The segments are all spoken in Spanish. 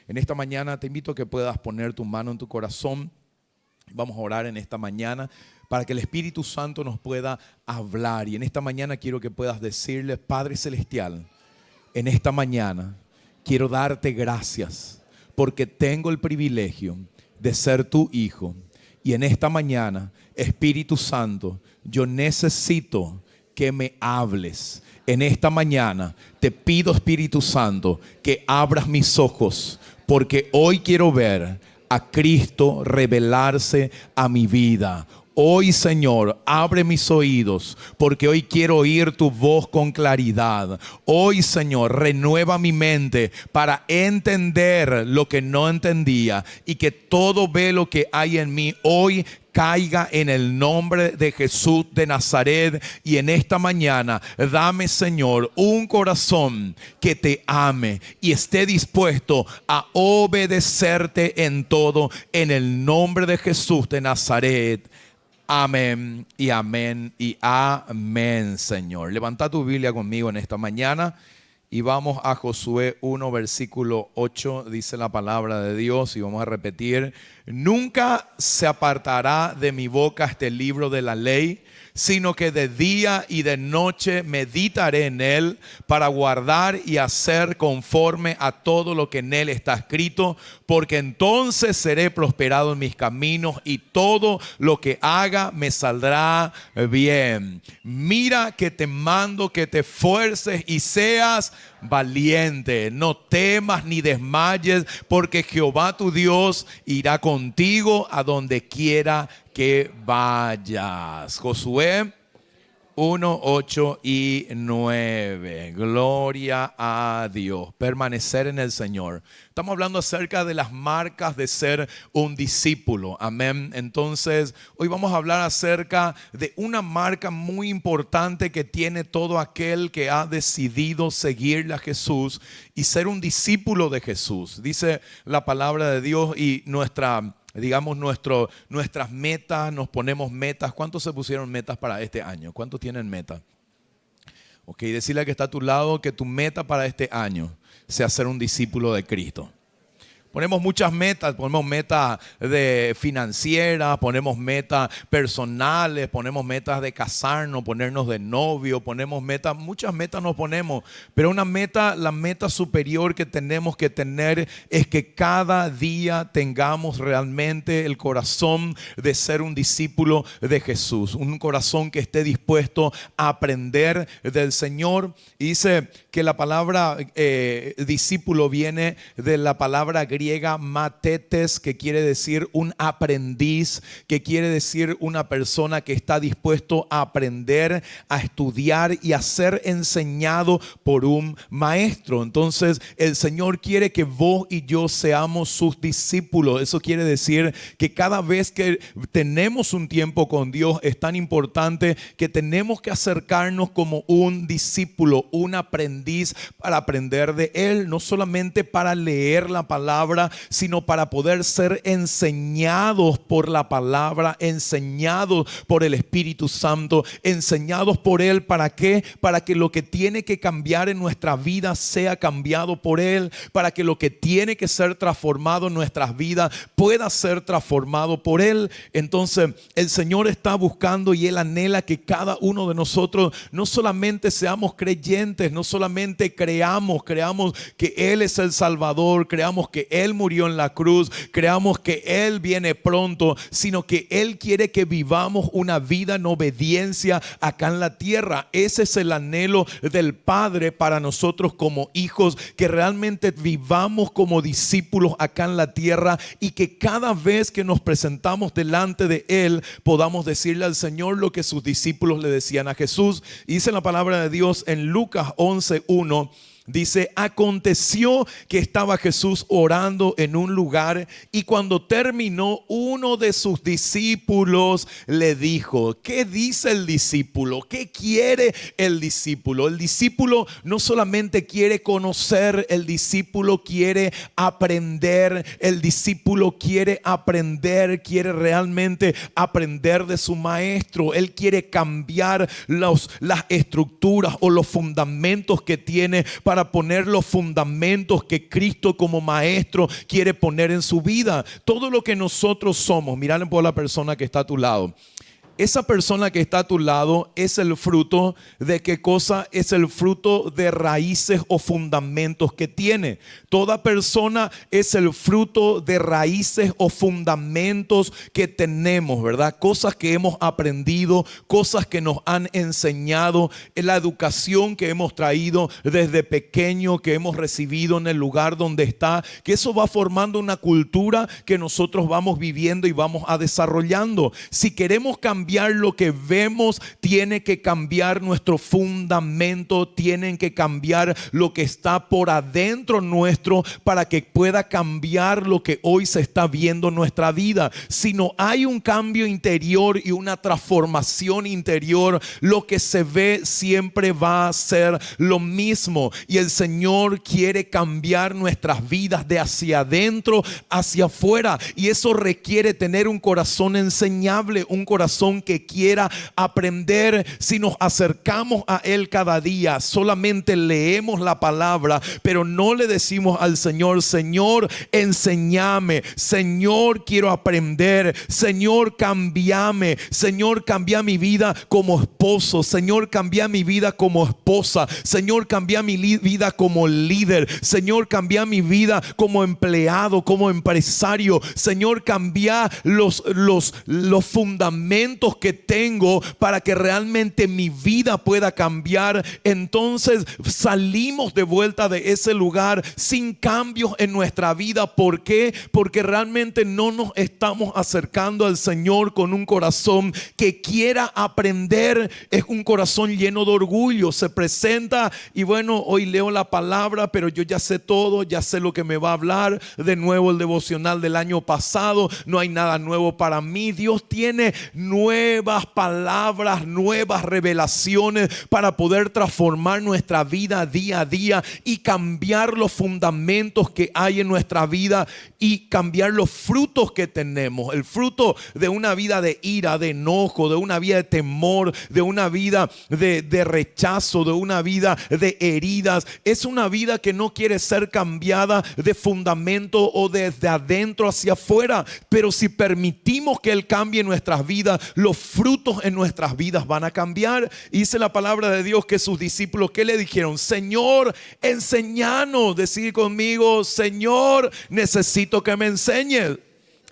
En esta mañana te invito a que puedas poner tu mano en tu corazón. Vamos a orar en esta mañana para que el Espíritu Santo nos pueda hablar. Y en esta mañana quiero que puedas decirle: Padre Celestial, en esta mañana quiero darte gracias porque tengo el privilegio de ser tu hijo. Y en esta mañana, Espíritu Santo, yo necesito que me hables. En esta mañana te pido, Espíritu Santo, que abras mis ojos, porque hoy quiero ver a Cristo revelarse a mi vida. Hoy, Señor, abre mis oídos, porque hoy quiero oír tu voz con claridad. Hoy, Señor, renueva mi mente para entender lo que no entendía, y que todo velo que hay en mí hoy caiga en el nombre de Jesús de Nazaret. Y en esta mañana dame, Señor, un corazón que te ame y esté dispuesto a obedecerte en todo, en el nombre de Jesús de Nazaret. Amén y amén y amén, Señor. Levanta tu Biblia conmigo en esta mañana y vamos a Josué 1, versículo 8. Dice la palabra de Dios y vamos a repetir: nunca se apartará de mi boca este libro de la ley, sino que de día y de noche meditaré en él, para guardar y hacer conforme a todo lo que en él está escrito, porque entonces seré prosperado en mis caminos y todo lo que haga me saldrá bien. Mira que te mando que te esfuerces y seas valiente. No temas ni desmayes, porque Jehová tu Dios irá contigo a donde quiera que vayas. Josué 1, 8 y 9. Gloria a Dios. Permanecer en el Señor. Estamos hablando acerca de las marcas de ser un discípulo. Amén. Entonces, hoy vamos a hablar acerca de una marca muy importante que tiene todo aquel que ha decidido seguirle a Jesús y ser un discípulo de Jesús. Dice la palabra de Dios y nuestras metas, nos ponemos metas. ¿Cuántos se pusieron metas para este año? ¿Cuántos tienen metas? Ok, decirle al que está a tu lado que tu meta para este año sea ser un discípulo de Cristo. Ponemos muchas metas, ponemos metas de financieras, ponemos metas personales, ponemos metas de casarnos, ponernos de novio, ponemos metas, muchas metas nos ponemos, pero una meta, la meta superior que tenemos que tener es que cada día tengamos realmente el corazón de ser un discípulo de Jesús, un corazón que esté dispuesto a aprender del Señor. Y dice que la palabra discípulo viene de la palabra griega matetes, que quiere decir un aprendiz, que quiere decir una persona que está dispuesto a aprender, a estudiar y a ser enseñado por un maestro. Entonces el Señor quiere que vos y yo seamos sus discípulos. Eso quiere decir que cada vez que tenemos un tiempo con Dios es tan importante que tenemos que acercarnos como un discípulo, un aprendiz, para aprender de Él, no solamente para leer la palabra, sino para poder ser enseñados por la palabra, enseñados por el Espíritu Santo, enseñados por Él. ¿Para qué? Para que lo que tiene que cambiar en nuestra vida sea cambiado por Él, para que lo que tiene que ser transformado en nuestras vidas pueda ser transformado por Él. Entonces el Señor está buscando y Él anhela que cada uno de nosotros no solamente seamos creyentes, no solamente creamos que Él es el Salvador, creamos que Él murió en la cruz, creamos que Él viene pronto, sino que Él quiere que vivamos una vida en obediencia acá en la tierra. Ese es el anhelo del Padre para nosotros como hijos, que realmente vivamos como discípulos acá en la tierra y que cada vez que nos presentamos delante de Él podamos decirle al Señor lo que sus discípulos le decían a Jesús. Y dice la palabra de Dios en Lucas 11:1. Dice: aconteció que estaba Jesús orando en un lugar, y cuando terminó, uno de sus discípulos le dijo. ¿Qué dice el discípulo? ¿Qué quiere el discípulo? El discípulo no solamente quiere conocer, el discípulo quiere aprender. El discípulo quiere aprender, quiere realmente aprender de su maestro. Él quiere cambiar las estructuras o los fundamentos que tiene para para poner los fundamentos que Cristo como maestro quiere poner en su vida. Todo lo que nosotros somos, mirad por la persona que está a tu lado. Esa persona que está a tu lado es el fruto de ¿qué cosa? Es el fruto de raíces o fundamentos que tiene. Toda persona es el fruto de raíces o fundamentos que tenemos, ¿verdad? Cosas que hemos aprendido, cosas que nos han enseñado, la educación que hemos traído desde pequeño, que hemos recibido en el lugar donde está, que eso va formando una cultura que nosotros vamos viviendo y vamos a desarrollando. Si queremos cambiar lo que vemos, tiene que cambiar nuestro fundamento, tienen que cambiar lo que está por adentro nuestro para que pueda cambiar lo que hoy se está viendo en nuestra vida. Si no hay un cambio interior y una transformación interior, lo que se ve siempre va a ser lo mismo. Y el Señor quiere cambiar nuestras vidas de hacia adentro hacia afuera, y eso requiere tener un corazón enseñable, un corazón que quiera aprender. Si nos acercamos a Él cada día, solamente leemos la palabra, pero no le decimos al Señor: Señor, enséñame, Señor, quiero aprender, Señor, cambiame, Señor, cambia mi vida como esposo, Señor, cambia mi vida como esposa, Señor, cambia mi vida como líder, Señor, cambia mi vida como empleado, como empresario, Señor, cambia los fundamentos que tengo para que realmente mi vida pueda cambiar. Entonces salimos de vuelta de ese lugar sin cambios en nuestra vida. ¿Por qué? Porque realmente no nos estamos acercando al Señor con un corazón que quiera aprender. Es un corazón lleno de orgullo. Se presenta y bueno, hoy leo la palabra, pero yo ya sé todo, ya sé lo que me va a hablar. De nuevo el devocional del año pasado, no hay nada nuevo para mí. Dios tiene nuevas palabras, nuevas revelaciones para poder transformar nuestra vida día a día y cambiar los fundamentos que hay en nuestra vida y cambiar los frutos que tenemos. El fruto de una vida de ira, de enojo, de una vida de temor, de una vida de rechazo, de una vida de heridas, es una vida que no quiere ser cambiada de fundamento o desde adentro hacia afuera. Pero si permitimos que Él cambie nuestras vidas, los frutos en nuestras vidas van a cambiar. Y dice la palabra de Dios que sus discípulos, ¿qué le dijeron? Señor, enséñanos. Decir conmigo: Señor, necesito que me enseñes.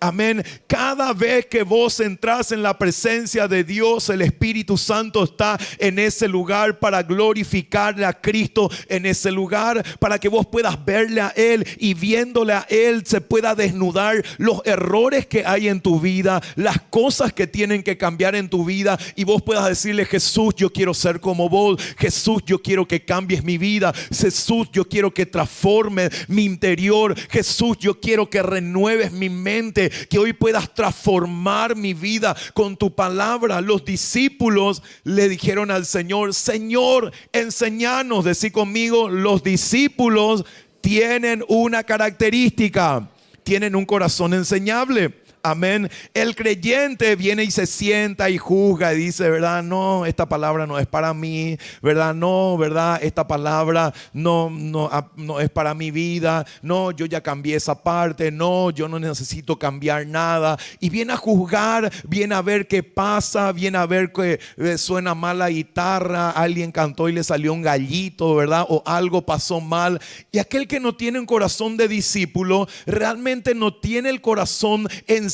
Amén. Cada vez que vos entras en la presencia de Dios, el Espíritu Santo está en ese lugar para glorificarle a Cristo en ese lugar, para que vos puedas verle a Él y viéndole a Él se pueda desnudar los errores que hay en tu vida, las cosas que tienen que cambiar en tu vida, y vos puedas decirle: Jesús, yo quiero ser como vos. Jesús, yo quiero que cambies mi vida. Jesús, yo quiero que transformes mi interior. Jesús, yo quiero que renueves mi mente, que hoy puedas transformar mi vida con tu palabra. Los discípulos le dijeron al Señor: Señor, enséñanos. Decí conmigo: los discípulos tienen una característica, tienen un corazón enseñable. Amén. El creyente viene y se sienta y juzga y dice: ¿verdad? No, esta palabra no es para mí, ¿verdad? No, ¿verdad? Esta palabra no es para mi vida. No, yo ya cambié esa parte. No, yo no necesito cambiar nada. Y viene a juzgar, viene a ver qué pasa, viene a ver que suena mal la guitarra, alguien cantó y le salió un gallito, ¿verdad? O algo pasó mal. Y aquel que no tiene un corazón de discípulo realmente no tiene el corazón enseñable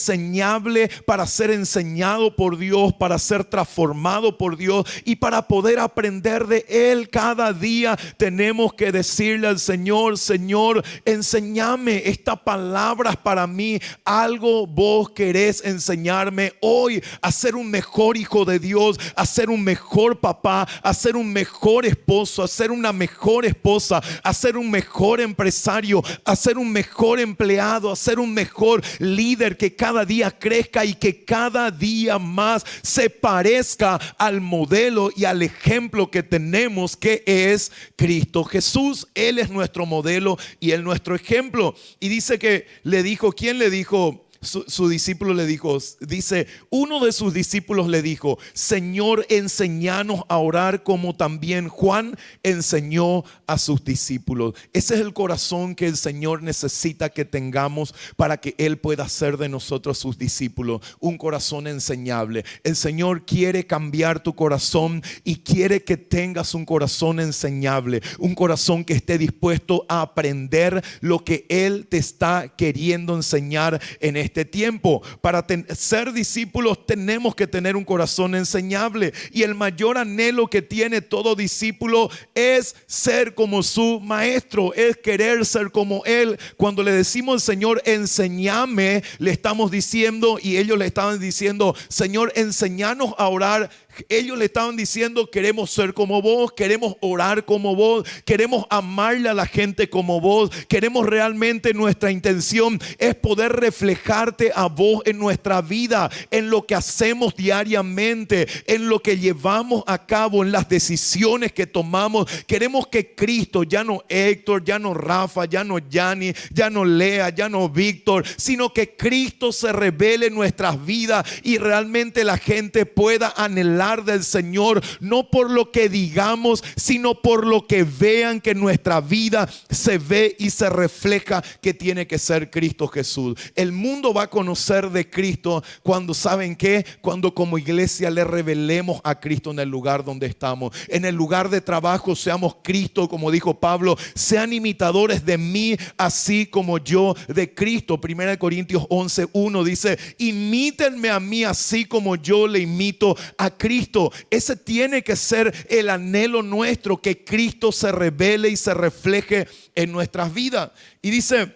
para ser enseñado por Dios, para ser transformado por Dios y para poder aprender de Él. Cada día tenemos que decirle al Señor: Señor, enséñame, esta palabra es para mí. Algo vos querés enseñarme hoy a ser un mejor hijo de Dios, a ser un mejor papá, a ser un mejor esposo, a ser una mejor esposa, a ser un mejor empresario, a ser un mejor empleado, a ser un mejor líder, que cada día crezca y que cada día más se parezca al modelo y al ejemplo que tenemos, que es Cristo Jesús. Él es nuestro modelo y Él nuestro ejemplo. Y dice que le dijo, ¿quién le dijo? su discípulo le dijo, dice, uno de sus discípulos le dijo, Señor, enséñanos a orar como también Juan enseñó a sus discípulos. Ese es el corazón que el Señor necesita que tengamos para que Él pueda hacer de nosotros sus discípulos. Un corazón enseñable. El Señor quiere cambiar tu corazón y quiere que tengas un corazón enseñable. Un corazón que esté dispuesto a aprender lo que Él te está queriendo enseñar en este tiempo. Para ser discípulos tenemos que tener un corazón enseñable, y el mayor anhelo que tiene todo discípulo es ser como su maestro, es querer ser como Él. Cuando le decimos al Señor, enséñame, le estamos diciendo, y ellos le estaban diciendo, Señor, enséñanos a orar. Ellos le estaban diciendo, queremos ser como vos, queremos orar como vos, queremos amarle a la gente como vos, queremos realmente, nuestra intención es poder reflejarte a vos en nuestra vida, en lo que hacemos diariamente, en lo que llevamos a cabo, en las decisiones que tomamos. Queremos que Cristo, ya no Héctor, ya no Rafa, ya no Yanni, ya no Lea, ya no Víctor, sino que Cristo se revele en nuestras vidas y realmente la gente pueda anhelar del Señor, no por lo que digamos, sino por lo que vean que en nuestra vida se ve y se refleja que tiene que ser Cristo Jesús. El mundo va a conocer de Cristo cuando, ¿saben qué? Cuando como iglesia le revelemos a Cristo en el lugar donde estamos. En el lugar de trabajo seamos Cristo, como dijo Pablo, sean imitadores de mí, así como yo de Cristo. 1 Corintios 11:1 dice, imítenme a mí así como yo le imito a Cristo. Ese tiene que ser el anhelo nuestro, que Cristo se revele y se refleje en nuestras vidas. Y dice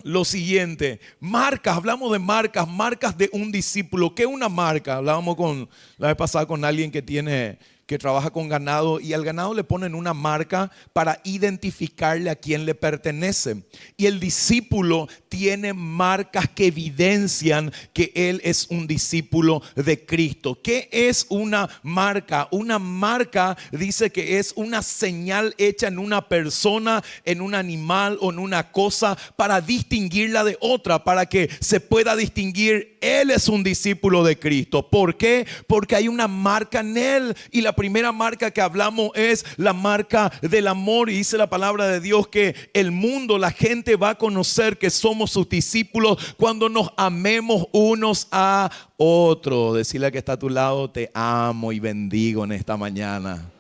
lo siguiente, marcas, hablamos de marcas de un discípulo. ¿Qué es una marca? Hablábamos la vez pasada con alguien que trabaja con ganado, y al ganado le ponen una marca para identificarle a quién le pertenece. Y el discípulo tiene marcas que evidencian que él es un discípulo de Cristo. ¿Qué es una marca? Una marca dice que es una señal hecha en una persona, en un animal o en una cosa para distinguirla de otra, para que se pueda distinguir, él es un discípulo de Cristo. ¿Por qué? Porque hay una marca en él, y la primera marca que hablamos es la marca del amor. Y dice la palabra de Dios que el mundo, la gente va a conocer que somos sus discípulos cuando nos amemos unos a otros. Decirle que está a tu lado, te amo y bendigo en esta mañana.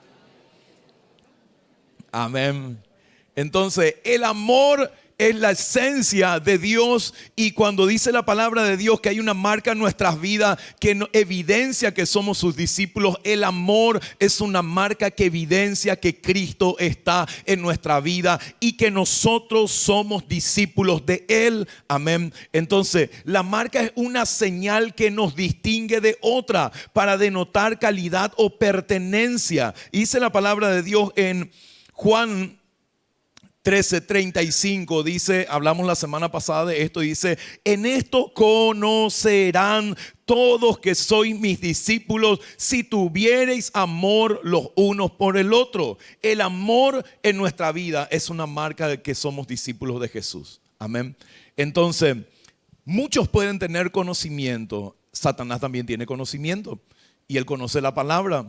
Amén. Entonces, el amor es la esencia de Dios, y cuando dice la palabra de Dios que hay una marca en nuestras vidas que evidencia que somos sus discípulos, el amor es una marca que evidencia que Cristo está en nuestra vida y que nosotros somos discípulos de Él. Amén. Entonces, la marca es una señal que nos distingue de otra para denotar calidad o pertenencia. Dice la palabra de Dios en Juan 13:35, dice, hablamos la semana pasada de esto, dice, en esto conocerán todos que sois mis discípulos, si tuviereis amor los unos por el otro. El amor en nuestra vida es una marca de que somos discípulos de Jesús. Amén. Entonces, muchos pueden tener conocimiento. Satanás también tiene conocimiento, y él conoce la palabra,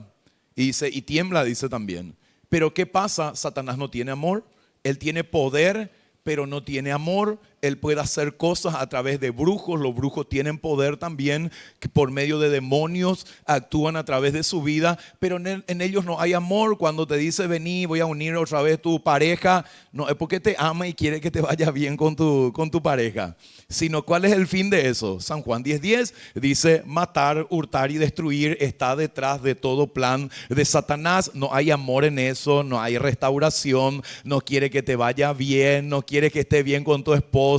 y dice, y tiembla, dice también. Pero ¿qué pasa? Satanás no tiene amor. Él tiene poder, pero no tiene amor. Él puede hacer cosas a través de brujos. Los brujos tienen poder también, que por medio de demonios actúan a través de su vida, pero en ellos no hay amor. Cuando te dice, vení, voy a unir otra vez tu pareja, no es porque te ama y quiere que te vaya bien con tu pareja, sino ¿cuál es el fin de eso? San Juan 10:10 dice, matar, hurtar y destruir está detrás de todo plan de Satanás. No hay amor en eso, no hay restauración, no quiere que te vaya bien, no quiere que esté bien con tu esposo,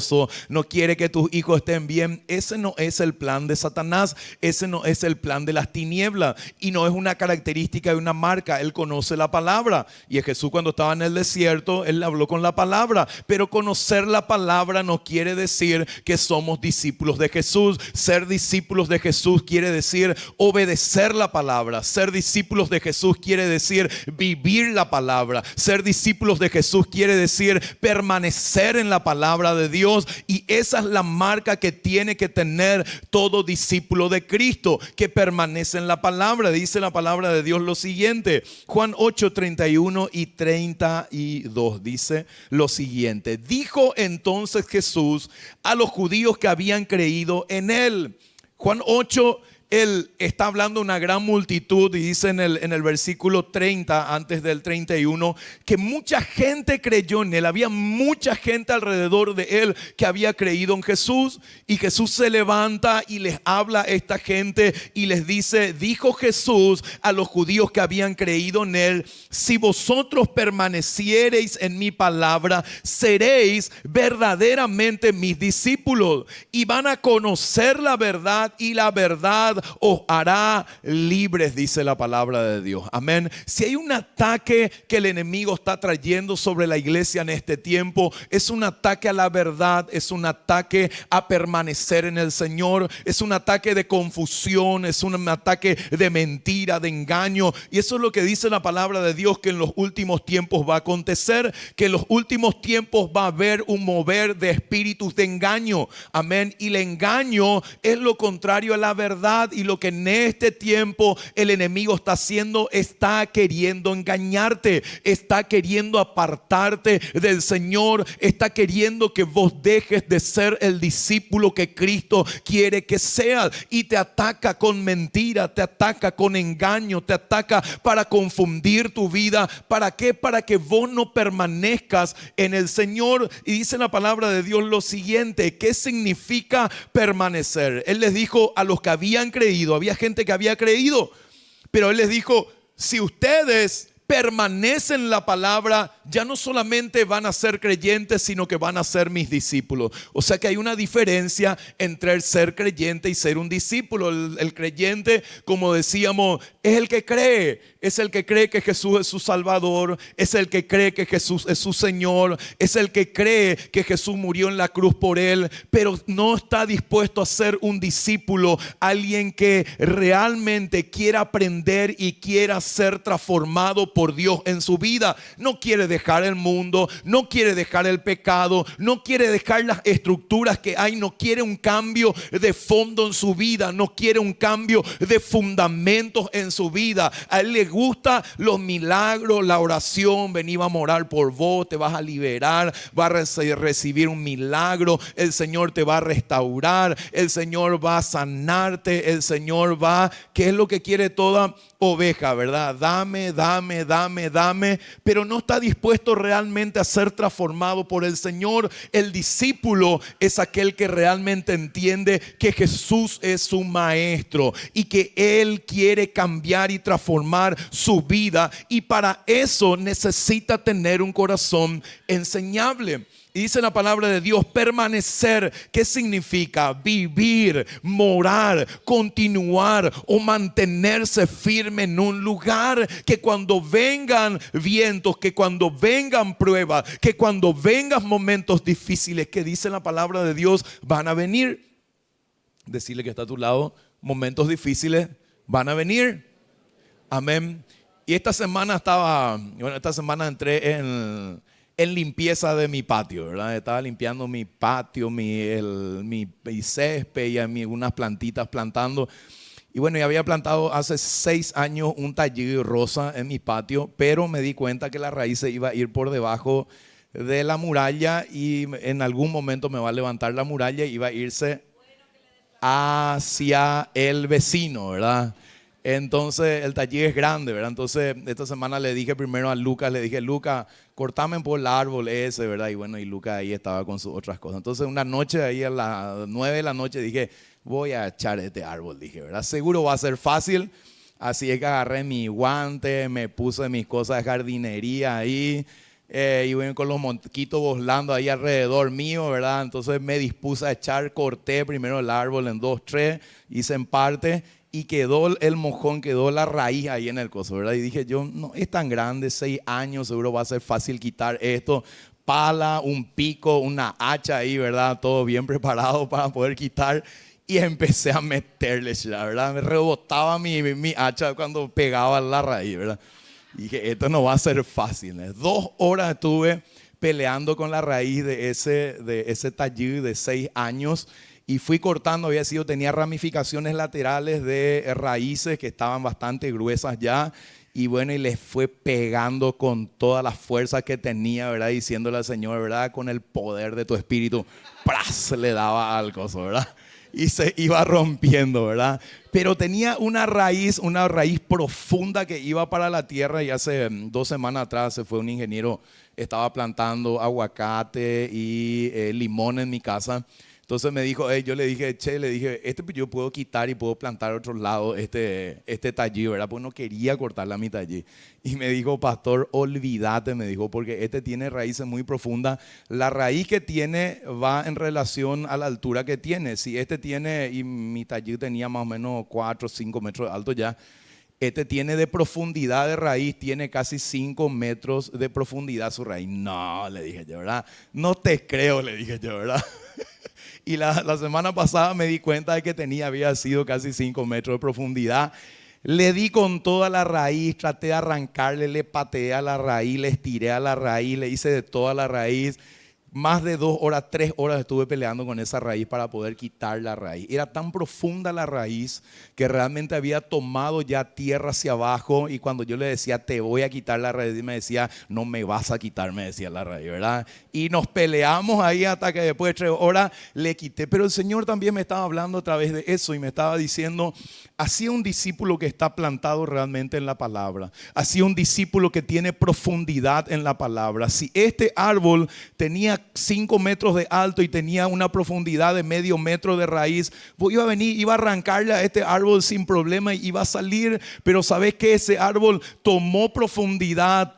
no quiere que tus hijos estén bien. Ese no es el plan de Satanás, ese no es el plan de las tinieblas, y no es una característica de una marca. Él conoce la palabra, y Jesús, cuando estaba en el desierto, él habló con la palabra, pero conocer la palabra no quiere decir que somos discípulos de Jesús. Ser discípulos de Jesús quiere decir obedecer la palabra. Ser discípulos de Jesús quiere decir vivir la palabra. Ser discípulos de Jesús quiere decir permanecer en la palabra de Dios. Dios, y esa es la marca que tiene que tener todo discípulo de Cristo, que permanece en la palabra. Dice la palabra de Dios lo siguiente, Juan 8, 31 y 32 dice lo siguiente: dijo entonces Jesús a los judíos que habían creído en él. Juan 8, él está hablando a una gran multitud y dice en el versículo 30, antes del 31, que mucha gente creyó en él. Había mucha gente alrededor de él que había creído en Jesús. Y Jesús se levanta y les habla a esta gente y les dice: dijo Jesús a los judíos que habían creído en él: si vosotros permaneciereis en mi palabra, seréis verdaderamente mis discípulos y van a conocer la verdad, y la verdad os hará libres, dice la palabra de Dios. Amén. Si hay un ataque que el enemigo está trayendo sobre la iglesia en este tiempo, es un ataque a la verdad, es un ataque a permanecer en el Señor, es un ataque de confusión, es un ataque de mentira, de engaño. Y eso es lo que dice la palabra de Dios, que en los últimos tiempos va a acontecer, que en los últimos tiempos va a haber un mover de espíritus de engaño. Amén. Y el engaño es lo contrario a la verdad. Y lo que en este tiempo el enemigo está haciendo, está queriendo engañarte, está queriendo apartarte del Señor, está queriendo que vos dejes de ser el discípulo que Cristo quiere que seas, y te ataca con mentira, te ataca con engaño, te ataca para confundir tu vida. ¿Para qué? Para que vos no permanezcas en el Señor. Y dice la palabra de Dios lo siguiente: ¿qué significa permanecer? Él les dijo a los que habían creído, había gente que había creído, pero él les dijo: si ustedes permanecen en la palabra, ya no solamente van a ser creyentes, sino que van a ser mis discípulos. O sea que hay una diferencia entre el ser creyente y ser un discípulo. El creyente, como decíamos, es el que cree. Es el que cree que Jesús es su Salvador. Es el que cree que Jesús es su Señor. Es el que cree que Jesús murió en la cruz por él, pero no está dispuesto a ser un discípulo. Alguien que realmente quiera aprender y quiera ser transformado por Dios en su vida. No quiere dejar el mundo, no quiere dejar el pecado, no quiere dejar las estructuras que hay, no quiere un cambio de fondo en su vida, no quiere un cambio de fundamentos en su vida. A él le gusta los milagros, la oración. Vení, vamos a orar por vos, te vas a liberar, vas a recibir un milagro, el Señor te va a restaurar, el Señor va a sanarte, el Señor va, ¿qué es lo que quiere toda oveja, verdad? Dame, dame, dame, dame, pero no está dispuesto realmente a ser transformado por el Señor. El discípulo es aquel que realmente entiende que Jesús es su maestro y que Él quiere cambiar y transformar su vida, y para eso necesita tener un corazón enseñable. Y dice la palabra de Dios: permanecer. ¿Qué significa? Vivir, morar, continuar o mantenerse firme en un lugar. Que cuando vengan vientos, que cuando vengan pruebas, que cuando vengan momentos difíciles, que dice la palabra de Dios, van a venir. Decirle que está a tu lado: momentos difíciles van a venir. Amén. Y esta semana entré en limpieza de mi patio, ¿verdad? Estaba limpiando mi patio, mi césped y unas plantitas plantando. Y bueno, ya había plantado hace 6 años un tallo rosa en mi patio, pero me di cuenta que la raíz se iba a ir por debajo de la muralla y en algún momento me va a levantar la muralla y iba a irse hacia el vecino, ¿verdad? Entonces el taller es grande, ¿verdad? Entonces esta semana le dije primero a Lucas, le dije: Lucas, cortame por el árbol ese, ¿verdad? Y bueno, y Lucas ahí estaba con sus otras cosas. Entonces una noche ahí a las 9 de la noche dije: voy a echar este árbol, dije, ¿verdad? Seguro va a ser fácil. Así es que agarré mi guante, me puse mis cosas de jardinería ahí. Y bueno, con los mosquitos volando ahí alrededor mío, ¿verdad? Entonces me dispuse a echar, corté primero el árbol en 2, 3, hice en parte. Y quedó el mojón, quedó la raíz ahí en el coso, ¿verdad? Y dije yo: no es tan grande, 6 años, seguro va a ser fácil quitar esto. Pala, un pico, una hacha ahí, ¿verdad? Todo bien preparado para poder quitar. Y empecé a meterle, ¿verdad? Me rebotaba mi hacha cuando pegaba la raíz, ¿verdad? Y dije: esto no va a ser fácil, ¿eh? 2 horas estuve peleando con la raíz de ese tallí de 6 años. Y fui cortando, tenía ramificaciones laterales de raíces que estaban bastante gruesas ya. Y bueno, y le fue pegando con todas las fuerzas que tenía, ¿verdad? Diciéndole al Señor, ¿verdad? Con el poder de tu espíritu, ¡pras! Le daba al coso, ¿verdad? Y se iba rompiendo, ¿verdad? Pero tenía una raíz profunda que iba para la tierra. Y hace 2 semanas atrás se fue un ingeniero, estaba plantando aguacate y limón en mi casa. Entonces me dijo, yo le dije, yo puedo quitar y puedo plantar a otro lado este tallí, ¿verdad? Pues no quería cortar la mitad allí. Y me dijo, pastor, olvídate, me dijo, porque este tiene raíces muy profundas. La raíz que tiene va en relación a la altura que tiene. Si este tiene, y mi tallí tenía más o menos 4 o 5 metros de alto ya, este tiene de profundidad de raíz, tiene casi 5 metros de profundidad su raíz. No, le dije yo, ¿verdad? No te creo, le dije yo, ¿verdad? Y la semana pasada me di cuenta de que había sido casi 5 metros de profundidad. Le di con toda la raíz, traté de arrancarle, le pateé a la raíz, le estiré a la raíz, le hice de toda la raíz. Más de 2 horas, 3 horas estuve peleando con esa raíz para poder quitar la raíz. Era tan profunda la raíz que realmente había tomado ya tierra hacia abajo. Y cuando yo le decía, te voy a quitar la raíz, me decía, no me vas a quitar, me decía la raíz, ¿verdad? Y nos peleamos ahí hasta que después de 3 horas le quité. Pero el Señor también me estaba hablando a través de eso y me estaba diciendo, así un discípulo que está plantado realmente en la palabra. Así un discípulo que tiene profundidad en la palabra. Si este árbol tenía 5 metros de alto y tenía una profundidad de medio metro de raíz, iba a arrancarle a este árbol sin problema y iba a salir. Pero sabes que ese árbol tomó profundidad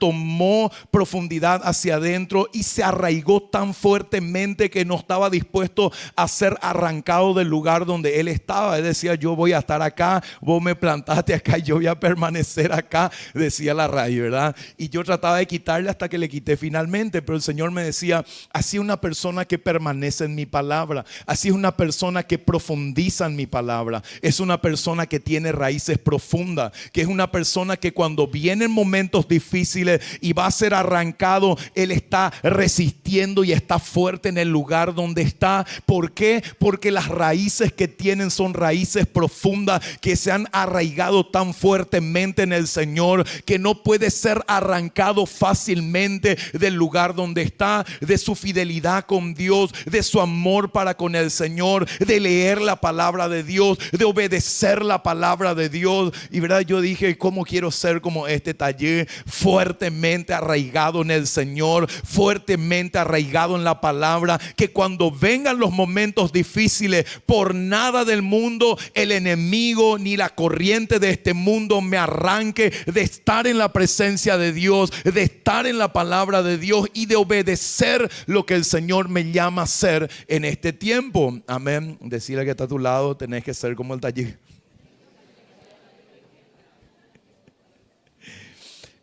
hacia adentro y se arraigó tan fuertemente que no estaba dispuesto a ser arrancado del lugar donde él estaba. Él decía, yo voy a estar acá, vos me plantaste acá y yo voy a permanecer acá, decía la raíz, ¿verdad? Y yo trataba de quitarle hasta que le quité finalmente, pero el Señor me decía, así una persona que permanece en mi palabra, así es una persona que profundiza en mi palabra, es una persona que tiene raíces profundas, que es una persona que cuando vienen momentos difíciles y va a ser arrancado, él está resistiendo y está fuerte en el lugar donde está. ¿Por qué? Porque las raíces que tienen son raíces profundas que se han arraigado tan fuertemente en el Señor que no puede ser arrancado fácilmente del lugar donde está, de su fidelidad con Dios, de su amor para con el Señor, de leer la palabra de Dios, de obedecer la palabra de Dios. Y verdad, yo dije, ¿cómo quiero ser como este taller? Fuertemente arraigado en el Señor, fuertemente arraigado en la palabra, que cuando vengan los momentos difíciles, por nada del mundo el enemigo ni la corriente de este mundo me arranque de estar en la presencia de Dios, de estar en la palabra de Dios y de obedecer lo que el Señor me llama a hacer en este tiempo. Amén. Decirle que está a tu lado, tenés que ser como el taller.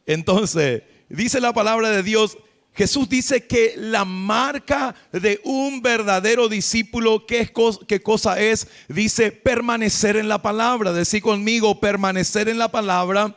Entonces, dice la palabra de Dios, Jesús dice que la marca de un verdadero discípulo, ¿qué cosa es? Dice permanecer en la palabra. Decí conmigo, permanecer en la palabra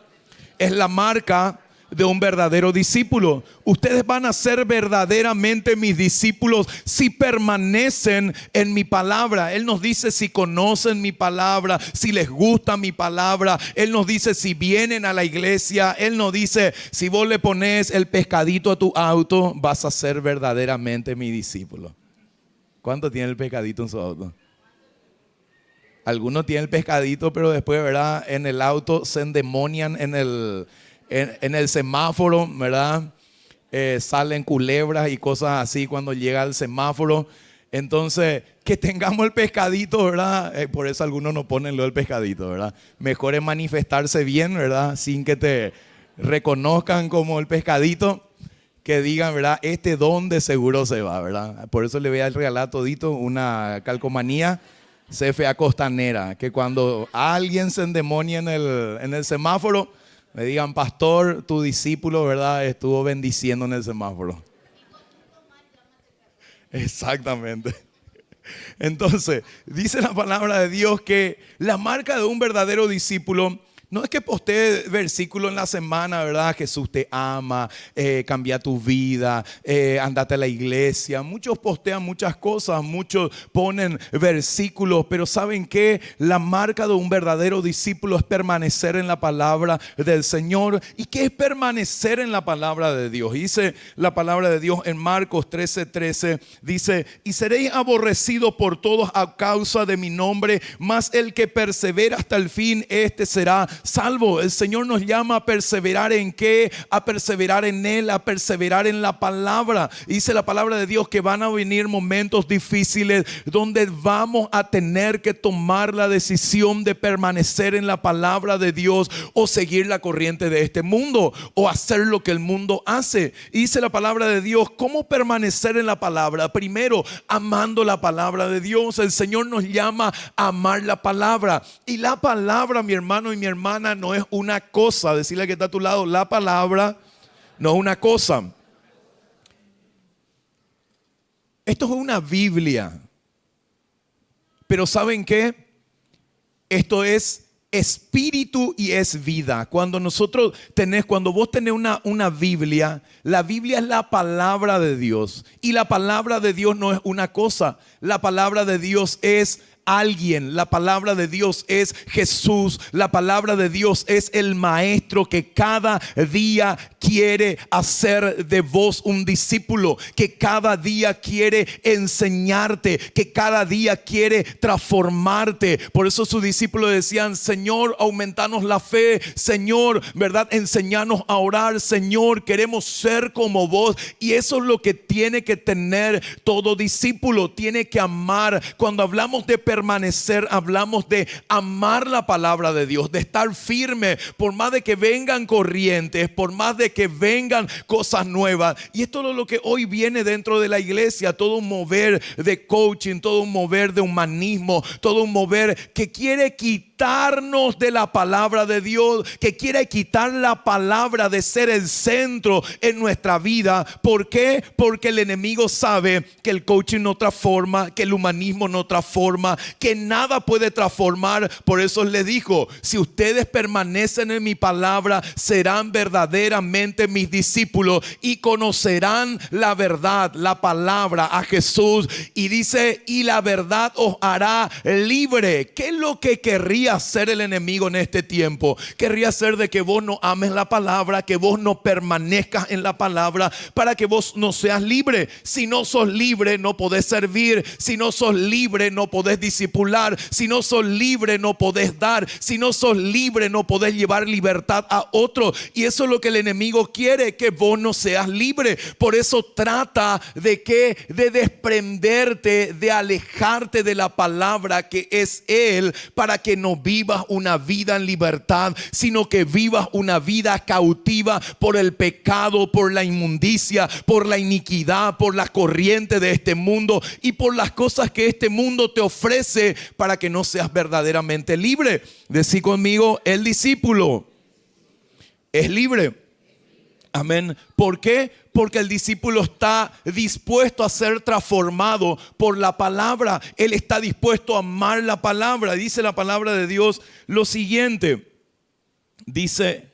es la marca de un verdadero discípulo. Ustedes van a ser verdaderamente mis discípulos si permanecen en mi palabra. Él nos dice si conocen mi palabra, si les gusta mi palabra. Él nos dice si vienen a la iglesia. Él nos dice si vos le pones el pescadito a tu auto, vas a ser verdaderamente mi discípulo. ¿Cuánto tiene el pescadito en su auto? Algunos tienen el pescadito, pero después, ¿verdad? En el auto se endemonian en el semáforo, ¿verdad? Salen culebras y cosas así cuando llega el semáforo. Entonces, que tengamos el pescadito, ¿verdad? Por eso algunos no ponen lo del pescadito, ¿verdad? Mejor es manifestarse bien, ¿verdad? Sin que te reconozcan como el pescadito, que digan, ¿verdad? Este don de seguro se va, ¿verdad? Por eso le voy a regalar todito una calcomanía CFA Costanera, que cuando alguien se endemonia en el semáforo, me digan, pastor, tu discípulo, ¿verdad? Estuvo bendiciendo en el semáforo. Exactamente. Entonces, dice la palabra de Dios que la marca de un verdadero discípulo No es que postee versículos en la semana, ¿verdad? Jesús te ama, cambia tu vida, andate a la iglesia. Muchos postean muchas cosas, muchos ponen versículos, pero ¿saben qué? La marca de un verdadero discípulo es permanecer en la palabra del Señor. ¿Y qué es permanecer en la palabra de Dios? Dice la palabra de Dios en Marcos 13:13, dice: y seréis aborrecidos por todos a causa de mi nombre, mas el que persevera hasta el fin, este será salvo. El Señor nos llama a perseverar ¿en qué? A perseverar en Él, a perseverar en la palabra. Dice la palabra de Dios que van a venir momentos difíciles donde vamos a tener que tomar la decisión de permanecer en la palabra de Dios o seguir la corriente de este mundo o hacer lo que el mundo hace. Dice la palabra de Dios, ¿cómo permanecer en la palabra? Primero, amando la palabra de Dios. El Señor nos llama a amar la palabra. Y la palabra, mi hermano y mi hermana, no es una cosa. Decirle que está a tu lado, la palabra no es una cosa. Esto es una Biblia. Pero ¿saben qué? Esto es espíritu y es vida. Cuando vos tenés una Biblia, la Biblia es la palabra de Dios. Y la palabra de Dios no es una cosa. La palabra de Dios es alguien. La palabra de Dios es Jesús. La palabra de Dios es el maestro que cada día quiere hacer de vos un discípulo, que cada día quiere enseñarte, que cada día quiere transformarte. Por eso sus discípulos decían: Señor, aumentanos la fe. Señor, ¿verdad? Enseñanos a orar. Señor, queremos ser como vos. Y eso es lo que tiene que tener todo discípulo. Tiene que amar. Cuando hablamos de permanecer, hablamos de amar la palabra de Dios, de estar firme, por más de que vengan corrientes, por más de que vengan cosas nuevas. Y esto es lo que hoy viene dentro de la iglesia, todo un mover de coaching, todo un mover de humanismo, todo un mover que quiere quitarnos de la palabra de Dios, que quiere quitar la palabra de ser el centro en nuestra vida. ¿Por qué? Porque el enemigo sabe que el coaching no transforma, que el humanismo no transforma, que nada puede transformar. Por eso les dijo: si ustedes permanecen en mi palabra, serán verdaderamente mis discípulos y conocerán la verdad, la palabra, a Jesús. Y dice: y la verdad os hará libre. ¿Qué es lo que querría hacer el enemigo en este tiempo? Querría hacer de que vos no ames la palabra, que vos no permanezcas en la palabra, para que vos no seas libre. Si no sos libre, no podés servir. Si no sos libre, no podés discipular. Si no sos libre, no podés dar. Si no sos libre, no podés llevar libertad a otros. Y eso es lo que el enemigo quiere, que vos no seas libre. Por eso trata de desprenderte, de alejarte de la palabra que es Él, para que no vivas una vida en libertad, sino que vivas una vida cautiva por el pecado, por la inmundicia, por la iniquidad, por la corriente de este mundo y por las cosas que este mundo te ofrece, para que no seas verdaderamente libre. Decí conmigo: el discípulo es libre. Amén. ¿Por qué? Porque el discípulo está dispuesto a ser transformado por la palabra. Él está dispuesto a amar la palabra. Dice la palabra de Dios lo siguiente. Dice: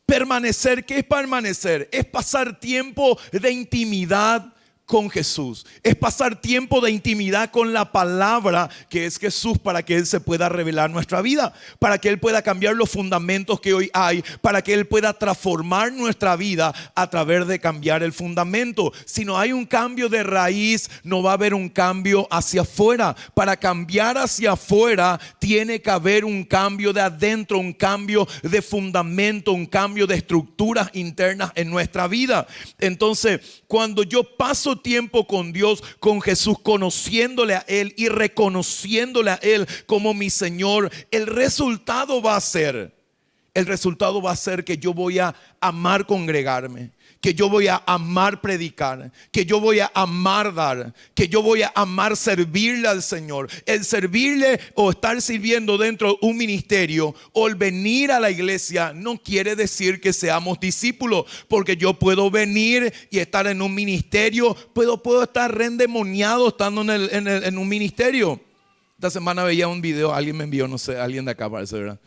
permanecer. ¿Qué es permanecer? Es pasar tiempo de intimidad con Jesús. Es pasar tiempo de intimidad con la palabra que es Jesús, para que Él se pueda revelar nuestra vida, para que Él pueda cambiar los fundamentos que hoy hay, para que Él pueda transformar nuestra vida a través de cambiar el fundamento. Si no hay un cambio de raíz, no va a haber un cambio hacia afuera. Para cambiar hacia afuera, tiene que haber un cambio de adentro, un cambio de fundamento, un cambio de estructuras internas en nuestra vida. Entonces, cuando yo paso tiempo con Dios, con Jesús, conociéndole a Él y reconociéndole a Él como mi Señor, el resultado va a ser que yo voy a amar congregarme, que yo voy a amar predicar, que yo voy a amar dar, que yo voy a amar servirle al Señor. El servirle o estar sirviendo dentro de un ministerio o el venir a la iglesia no quiere decir que seamos discípulos, porque yo puedo venir y estar en un ministerio, puedo estar reendemoniado estando en un ministerio. Esta semana veía un video, alguien me envió, no sé, alguien de acá parece, ¿verdad?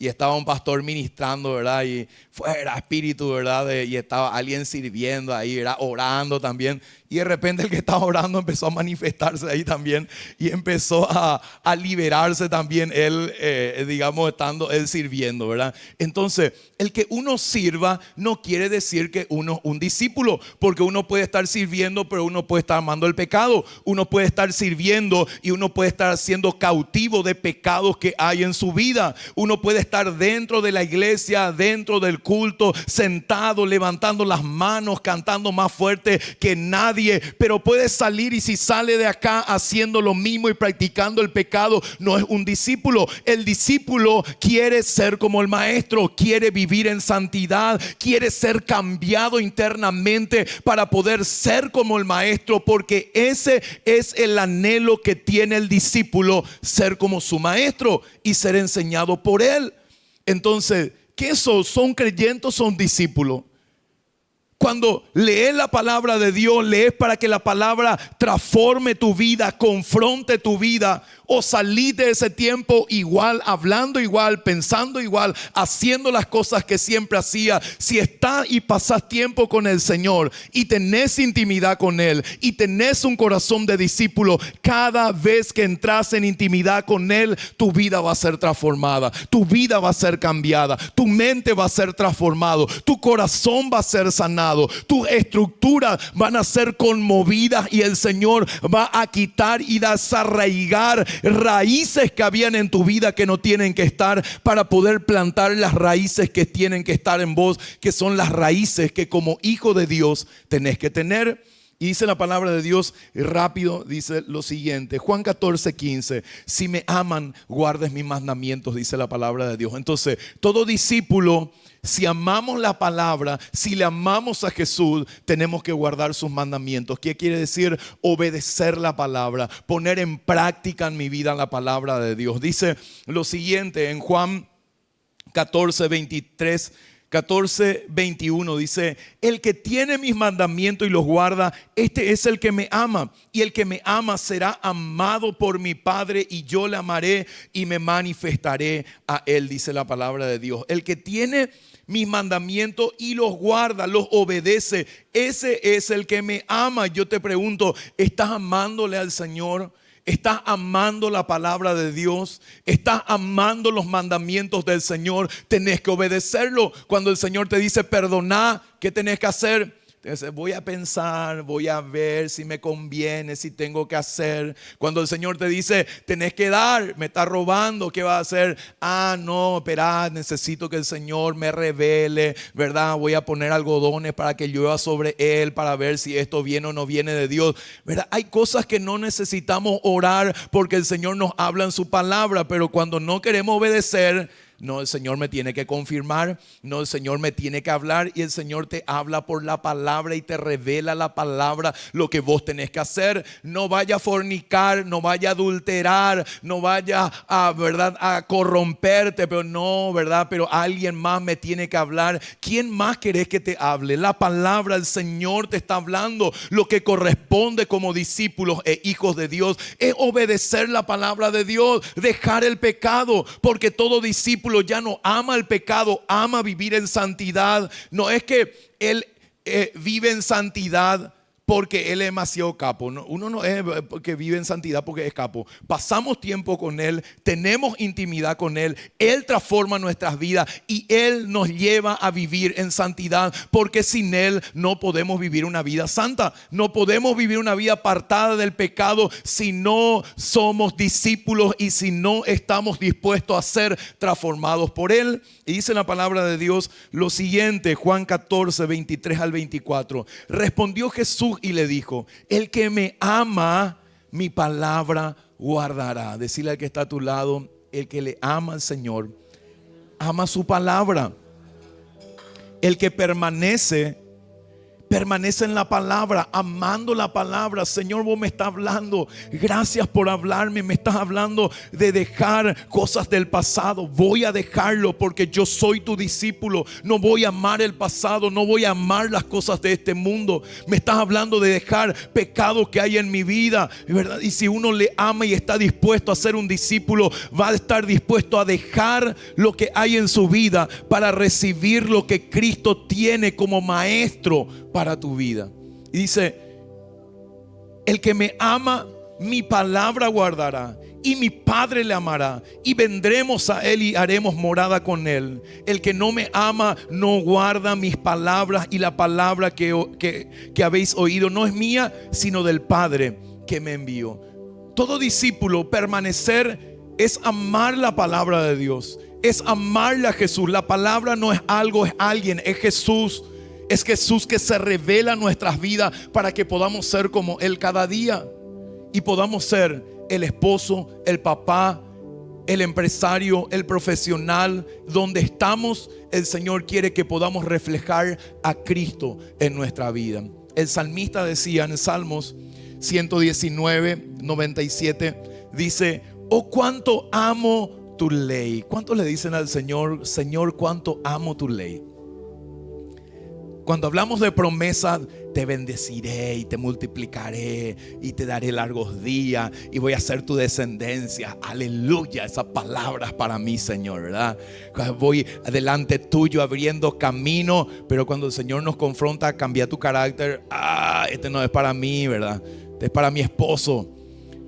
y estaba un pastor ministrando, ¿verdad? Y fuera espíritu, ¿verdad? Y estaba alguien sirviendo ahí, ¿verdad? Orando también. Y de repente el que estaba orando empezó a manifestarse ahí también y empezó a liberarse también él, digamos, estando él sirviendo, ¿verdad? Entonces, el que uno sirva no quiere decir que uno es un discípulo, porque uno puede estar sirviendo, pero uno puede estar amando el pecado. Uno puede estar sirviendo y uno puede estar siendo cautivo de pecados que hay en su vida. Uno puede estar dentro de la iglesia, dentro del culto, sentado, levantando las manos, cantando más fuerte que nadie, pero puede salir, y si sale de acá haciendo lo mismo y practicando el pecado, no es un discípulo. El discípulo quiere ser como el maestro, quiere vivir en santidad, quiere ser cambiado internamente para poder ser como el maestro, porque ese es el anhelo que tiene el discípulo, ser como su maestro y ser enseñado por él. Entonces, ¿qué son? ¿Son creyentes o son discípulos? Cuando lees la palabra de Dios, lees para que la palabra transforme tu vida, confronte tu vida, o salís de ese tiempo igual, hablando igual, pensando igual, haciendo las cosas que siempre hacía. Si estás y pasas tiempo con el Señor y tenés intimidad con Él y tenés un corazón de discípulo, cada vez que entras en intimidad con Él, tu vida va a ser transformada, tu vida va a ser cambiada, tu mente va a ser transformado, tu corazón va a ser sanado, tus estructuras van a ser conmovidas y el Señor va a quitar y desarraigar raíces que habían en tu vida que no tienen que estar, para poder plantar las raíces que tienen que estar en vos, que son las raíces que como hijo de Dios tenés que tener. Y dice la palabra de Dios, rápido, dice lo siguiente, Juan 14:15, si me aman, guardes mis mandamientos, dice la palabra de Dios. Entonces, todo discípulo, si amamos la palabra, si le amamos a Jesús, tenemos que guardar sus mandamientos. ¿Qué quiere decir? Obedecer la palabra, poner en práctica en mi vida la palabra de Dios. Dice lo siguiente en Juan 14:21 dice, el que tiene mis mandamientos y los guarda, este es el que me ama, y el que me ama será amado por mi Padre, y yo le amaré y me manifestaré a él, dice la palabra de Dios. El que tiene mis mandamientos y los guarda, los obedece, ese es el que me ama. Yo te pregunto, ¿estás amándole al Señor? ¿Estás amando la palabra de Dios? ¿Estás amando los mandamientos del Señor? Tenés que obedecerlo. Cuando el Señor te dice perdoná, ¿qué tenés que hacer? Entonces, voy a pensar, voy a ver si me conviene, si tengo que hacer. Cuando el Señor te dice, tenés que dar, me está robando, ¿qué va a hacer? No, espera, necesito que el Señor me revele, ¿verdad? Voy a poner algodones para que llueva sobre él, para ver si esto viene o no viene de Dios, ¿verdad? Hay cosas que no necesitamos orar porque el Señor nos habla en su palabra, pero cuando no queremos obedecer, no, el Señor me tiene que confirmar, no, el Señor me tiene que hablar, y el Señor te habla por la palabra y te revela la palabra lo que vos tenés que hacer. No vaya a fornicar, no vaya a adulterar, no vaya a, ¿verdad?, a corromperte, pero no, ¿verdad? Pero alguien más me tiene que hablar. ¿Quién más querés que te hable? La palabra, el Señor te está hablando. Lo que corresponde como discípulos e hijos de Dios es obedecer la palabra de Dios, dejar el pecado, porque todo discípulo ya no ama el pecado, ama vivir en santidad. No es que él vive en santidad porque él es demasiado capo. No, uno no es porque vive en santidad porque es capo. Pasamos tiempo con él, tenemos intimidad con él, él transforma nuestras vidas y él nos lleva a vivir en santidad, porque sin él no podemos vivir una vida santa. No podemos vivir una vida apartada del pecado si no somos discípulos y si no estamos dispuestos a ser transformados por él. Y dice la palabra de Dios lo siguiente, Juan 14:23-24. Respondió Jesús y le dijo, el que me ama, mi palabra guardará. Decirle al que está a tu lado, el que le ama al Señor, ama su palabra. El que permanece Permanece en la palabra, amando la palabra. Señor, vos me estás hablando. Gracias por hablarme. Me estás hablando de dejar cosas del pasado. Voy a dejarlo porque yo soy tu discípulo. No voy a amar el pasado. No voy a amar las cosas de este mundo. Me estás hablando de dejar pecados que hay en mi vida, ¿verdad? Y si uno le ama y está dispuesto a ser un discípulo, va a estar dispuesto a dejar lo que hay en su vida para recibir lo que Cristo tiene como maestro para tu vida. Y dice: el que me ama, mi palabra guardará, y mi Padre le amará, y vendremos a él y haremos morada con él. El que no me ama no guarda mis palabras, y la palabra que habéis oído no es mía, sino del Padre que me envió. Todo discípulo, permanecer es amar la palabra de Dios, es amarle a Jesús. La palabra no es algo, es alguien, es Jesús. Es Jesús que se revela en nuestras vidas para que podamos ser como Él cada día y podamos ser el esposo, el papá, el empresario, el profesional. Donde estamos, el Señor quiere que podamos reflejar a Cristo en nuestra vida. El salmista decía en Salmos 119, 97, dice: oh, cuánto amo tu ley. ¿Cuántos le dicen al Señor: Señor, cuánto amo tu ley? Cuando hablamos de promesas, te bendeciré y te multiplicaré y te daré largos días y voy a ser tu descendencia. Aleluya, esas palabras para mí, Señor, ¿verdad? Voy adelante tuyo abriendo camino, pero cuando el Señor nos confronta a cambiar tu carácter, este no es para mí, ¿verdad? Este es para mi esposo,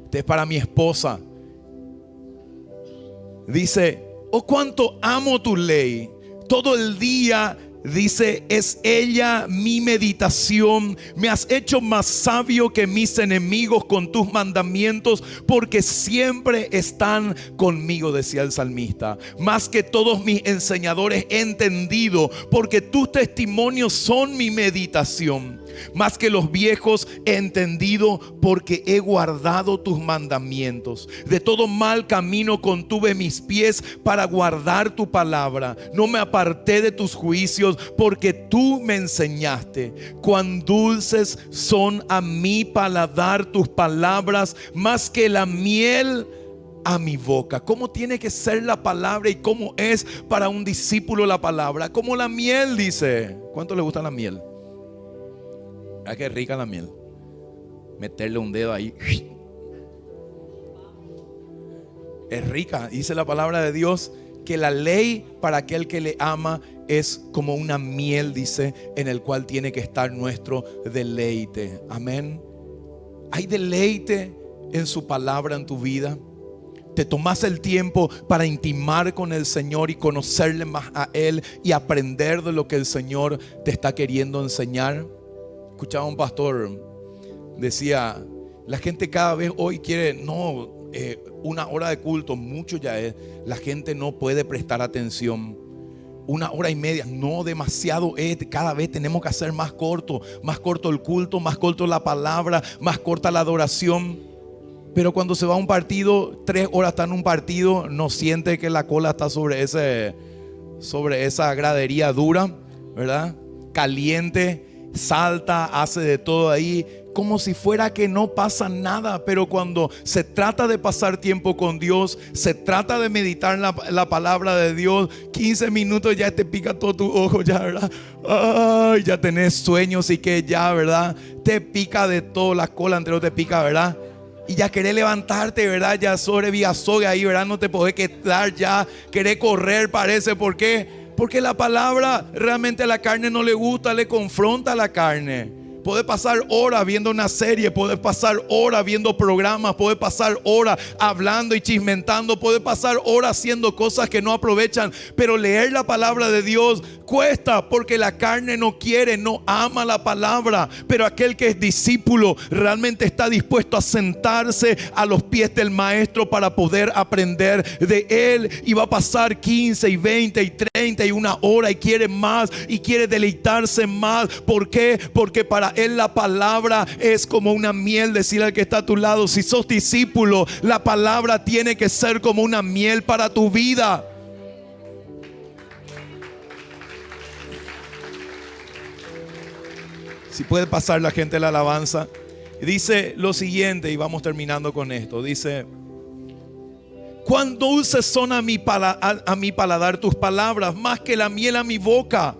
este es para mi esposa. Dice: oh, cuánto amo tu ley. Todo el día, dice, es ella mi meditación. Me has hecho más sabio que mis enemigos con tus mandamientos, porque siempre están conmigo, decía el salmista. Más que todos mis enseñadores he entendido, porque tus testimonios son mi meditación. Más que los viejos he entendido, porque he guardado tus mandamientos. De todo mal camino contuve mis pies para guardar tu palabra. No me aparté de tus juicios, porque tú me enseñaste. Cuán dulces son a mi paladar tus palabras, más que la miel a mi boca. ¿Cómo tiene que ser la palabra y cómo es para un discípulo la palabra? Como la miel, dice. ¿Cuánto le gusta la miel? ¿Verdad que es rica la miel? Meterle un dedo ahí. Es rica. Dice la palabra de Dios que la ley para aquel que le ama es como una miel, dice, en el cual tiene que estar nuestro deleite. Amén. ¿Hay deleite en su palabra en tu vida? ¿Te tomas el tiempo para intimar con el Señor y conocerle más a Él y aprender de lo que el Señor te está queriendo enseñar? Escuchaba un pastor, decía: la gente cada vez hoy quiere, una hora de culto, mucho ya es. La gente no puede prestar atención. 1 hora y media, no, demasiado es. Cada vez tenemos que hacer más corto el culto, más corto la palabra, más corta la adoración. Pero cuando se va a un partido, 3 horas está en un partido, no siente que la cola está sobre esa gradería dura, ¿verdad? Caliente. Salta, hace de todo ahí, como si fuera que no pasa nada. Pero cuando se trata de pasar tiempo con Dios, se trata de meditar la palabra de Dios, 15 minutos ya te pica todo tu ojo, ya, ¿verdad? Ay, ya tenés sueños y que ya, ¿verdad? Te pica de todo, la cola anterior te pica, ¿verdad? Y ya querés levantarte, ¿verdad? Ya sobre vía soga ahí, ¿verdad? No te podés quedar ya, querés correr, parece. ¿Por qué? Porque la palabra realmente a la carne no le gusta, le confronta a la carne. Puede pasar horas viendo una serie, puede pasar horas viendo programas, puede pasar horas hablando y chismentando, puede pasar horas haciendo cosas que no aprovechan. Pero leer la palabra de Dios cuesta, porque la carne no quiere, no ama la palabra. Pero aquel que es discípulo realmente está dispuesto a sentarse a los pies del maestro para poder aprender de él. Y va a pasar 15 y 20 y 30 y 1 hora y quiere más y quiere deleitarse más. ¿Por qué? Porque para él la palabra es como una miel. Decirle al que está a tu lado: si sos discípulo, la palabra tiene que ser como una miel para tu vida. Si puede pasar la gente la alabanza. Dice lo siguiente, y vamos terminando con esto. Dice: cuán dulces son a mi paladar tus palabras, más que la miel a mi boca.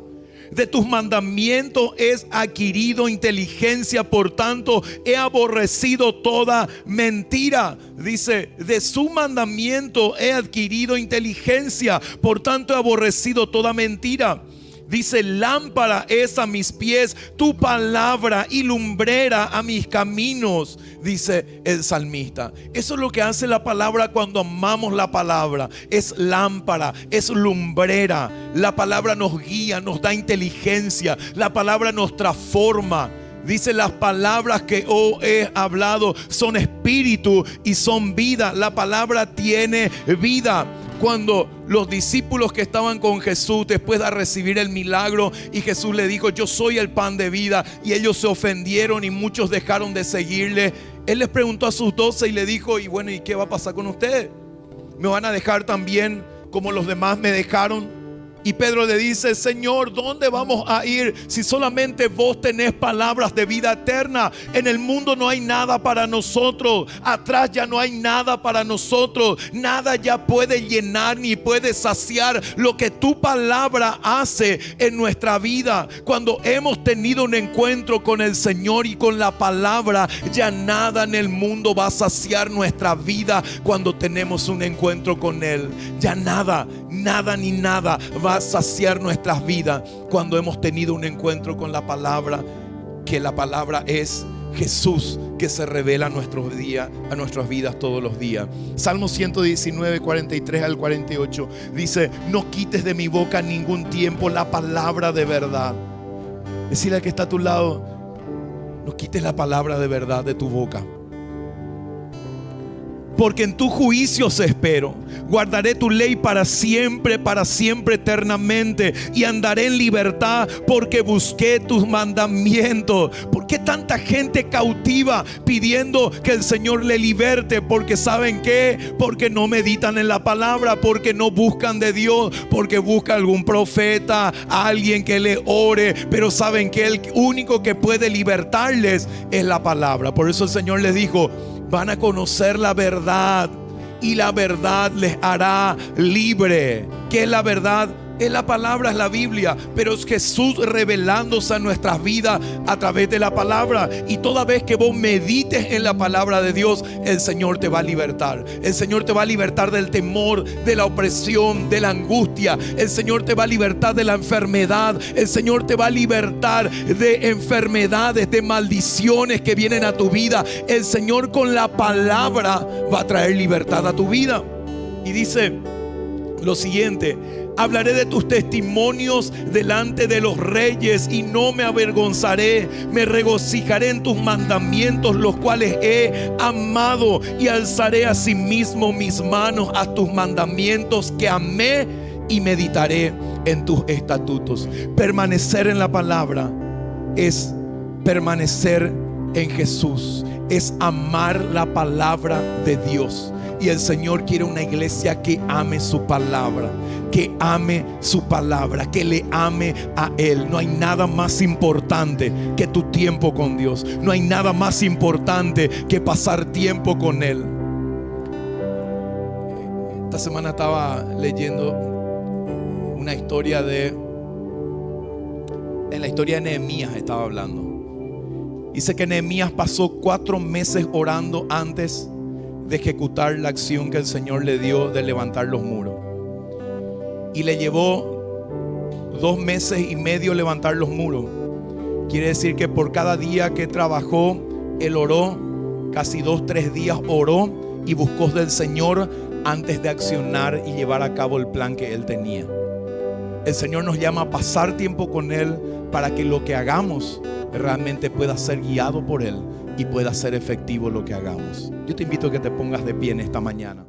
De tus mandamientos es adquirido inteligencia, por tanto he aborrecido toda mentira. Dice: de su mandamiento he adquirido inteligencia, por tanto he aborrecido toda mentira. Dice: lámpara es a mis pies tu palabra y lumbrera a mis caminos, dice el salmista. Eso es lo que hace la palabra cuando amamos la palabra. Es lámpara, es lumbrera. La palabra nos guía, nos da inteligencia. La palabra nos transforma. Dice: las palabras que he hablado son espíritu y son vida. La palabra tiene vida. Cuando los discípulos que estaban con Jesús, después de recibir el milagro, y Jesús le dijo: yo soy el pan de vida, y ellos se ofendieron y muchos dejaron de seguirle, Él les preguntó a sus 12 y le dijo: y bueno, ¿y qué va a pasar con ustedes? ¿Me van a dejar también como los demás me dejaron? Y Pedro le dice: Señor, ¿dónde vamos a ir si solamente vos tenés palabras de vida eterna? En el mundo no hay nada para nosotros. Atrás ya no hay nada para nosotros. Nada ya puede llenar ni puede saciar lo que tu palabra hace en nuestra vida. Cuando hemos tenido un encuentro con el Señor y con la palabra, ya nada en el mundo va a saciar nuestra vida. Cuando tenemos un encuentro con Él, ya nada ni nada va a saciar nuestras vidas cuando hemos tenido un encuentro con la palabra, que la palabra es Jesús, que se revela a nuestros días, a nuestras vidas todos los días. Salmo 119, 43 al 48 dice: no quites de mi boca ningún tiempo la palabra de verdad. Decirle al que está a tu lado: no quites la palabra de verdad de tu boca. Porque en tus juicios espero. Guardaré tu ley para siempre eternamente. Y andaré en libertad porque busqué tus mandamientos. ¿Por qué tanta gente cautiva pidiendo que el Señor le liberte? Porque ¿saben qué? Porque no meditan en la palabra, porque no buscan de Dios, porque busca algún profeta, alguien que le ore. Pero ¿saben qué? El único que puede libertarles es la palabra. Por eso el Señor les dijo: van a conocer la verdad y la verdad les hará libre. ¿Qué es la verdad? Es la palabra, es la Biblia, pero es Jesús revelándose a nuestras vidas a través de la palabra. Y toda vez que vos medites en la palabra de Dios, el Señor te va a libertar. El Señor te va a libertar del temor, de la opresión, de la angustia. El Señor te va a libertar de la enfermedad. El Señor te va a libertar de enfermedades, de maldiciones que vienen a tu vida. El Señor con la palabra va a traer libertad a tu vida. Y dice lo siguiente: hablaré de tus testimonios delante de los reyes y no me avergonzaré. Me regocijaré en tus mandamientos, los cuales he amado, y alzaré asimismo mis manos a tus mandamientos que amé, y meditaré en tus estatutos. Permanecer en la palabra es permanecer en Jesús, es amar la palabra de Dios. Y el Señor quiere una iglesia que ame su palabra, que ame su palabra, que le ame a Él. No hay nada más importante que tu tiempo con Dios. No hay nada más importante que pasar tiempo con Él. Esta semana estaba leyendo una historia en la historia de Nehemías estaba hablando. Dice que Nehemías pasó 4 meses orando antes de ejecutar la acción que el Señor le dio de levantar los muros. Y le llevó 2 meses y medio levantar los muros. Quiere decir que por cada día que trabajó, él oró. Casi 2-3 días oró y buscó del Señor antes de accionar y llevar a cabo el plan que él tenía. El Señor nos llama a pasar tiempo con Él para que lo que hagamos realmente pueda ser guiado por Él y pueda ser efectivo lo que hagamos. Yo te invito a que te pongas de pie en esta mañana.